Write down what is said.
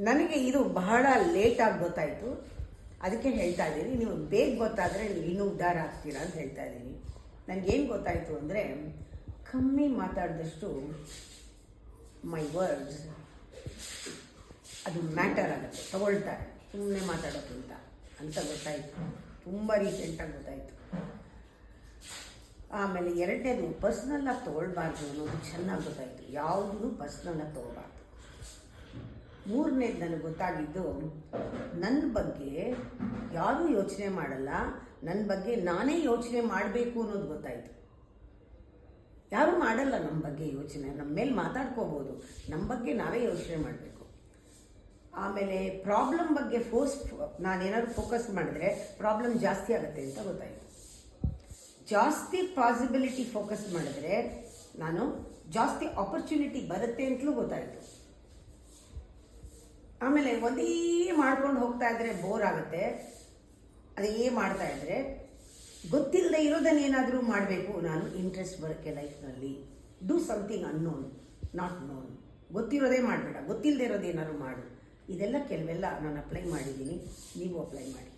ನನಗೆ ಇದು ಬಹಳ ಲೇಟಾಗಿ ಗೊತ್ತಾಯಿತು. ಅದಕ್ಕೆ ಹೇಳ್ತಾ ಇದ್ದೀನಿ, ನೀವು ಬೇಗ ಗೊತ್ತಾದರೆ ನೀವು ಇನ್ನೂ ಉದ್ಧಾರ ಆಗ್ತೀರಾ ಅಂತ ಹೇಳ್ತಾ ಇದ್ದೀನಿ. ನನಗೇನು ಗೊತ್ತಾಯಿತು ಅಂದರೆ, ಕಮ್ಮಿ ಮಾತಾಡಿದಷ್ಟು ಮೈ ವರ್ಡ್ಸ್ ಅದು ಮ್ಯಾಟರ್ ಆಗುತ್ತೆ, ತಗೊಳ್ತಾರೆ ಸುಮ್ಮನೆ ಮಾತಾಡೋಕ್ಕಿಂತ ಅಂತ ಗೊತ್ತಾಯಿತು. ತುಂಬ ರೀಸೆಂಟಾಗಿ ಗೊತ್ತಾಯಿತು. ಆಮೇಲೆ ಎರಡನೇದು, ಪರ್ಸ್ನಲ್ಲಾಗಿ ತೊಗೊಳ್ಬಾರ್ದು ಅನ್ನೋದು ಚೆನ್ನಾಗಿ ಗೊತ್ತಾಯಿತು. ಯಾವುದೂ ಪರ್ಸ್ನಲ್ಲಾಗಿ ತೊಗೊಳ್ಬಾರ್ದು. ಮೂರನೇದು ನನಗೆ ಗೊತ್ತಾಗಿದ್ದು, ನನ್ನ ಬಗ್ಗೆ ಯಾರೂ ಯೋಚನೆ ಮಾಡಲ್ಲ, ನನ್ನ ಬಗ್ಗೆ ನಾನೇ ಯೋಚನೆ ಮಾಡಬೇಕು ಅನ್ನೋದು ಗೊತ್ತಾಯಿತು. ಯಾರೂ ಮಾಡಲ್ಲ ನಮ್ಮ ಬಗ್ಗೆ ಯೋಚನೆ, ನಮ್ಮ ಮೇಲೆ ಮಾತಾಡ್ಕೋಬೋದು, ನಮ್ಮ ಬಗ್ಗೆ ನಾವೇ ಯೋಚನೆ ಮಾಡಬೇಕು. ಆಮೇಲೆ ಪ್ರಾಬ್ಲಮ್ ಬಗ್ಗೆ ನಾನೇನಾದ್ರು ಫೋಕಸ್ ಮಾಡಿದ್ರೆ ಪ್ರಾಬ್ಲಮ್ ಜಾಸ್ತಿ ಆಗುತ್ತೆ ಅಂತ ಗೊತ್ತಾಯಿತು. ಜಾಸ್ತಿ ಪಾಸಿಬಿಲಿಟಿ ಫೋಕಸ್ ಮಾಡಿದ್ರೆ ನಾನು ಜಾಸ್ತಿ ಆಪರ್ಚುನಿಟಿ ಬರುತ್ತೆ ಅಂತಲೂ ಗೊತ್ತಾಯಿತು. ಆಮೇಲೆ ಒಂದೇ ಮಾಡ್ಕೊಂಡು ಹೋಗ್ತಾ ಇದ್ರೆ ಬೋರ್ ಆಗುತ್ತೆ. ಅದೇ ಮಾಡ್ತಾ ಇದ್ರೆ ಗೊತ್ತಿಲ್ಲದೆ ಇರೋದನ್ನೇನಾದರೂ ಮಾಡಬೇಕು. ನಾನು ಇಂಟ್ರೆಸ್ಟ್ ಬರೋಕ್ಕೆ ಲೈಫ್ನಲ್ಲಿ. Do something unknown, not known. ಗೊತ್ತಿರೋದೇ ಮಾಡಬೇಡ, ಗೊತ್ತಿಲ್ಲದೆ ಇರೋದೇನಾದ್ರು ಮಾಡು. ಇದೆಲ್ಲ ಕೆಲವೆಲ್ಲ ನಾನು ಅಪ್ಲೈ ಮಾಡಿದ್ದೀನಿ, ನೀವು ಅಪ್ಲೈ ಮಾಡಿ.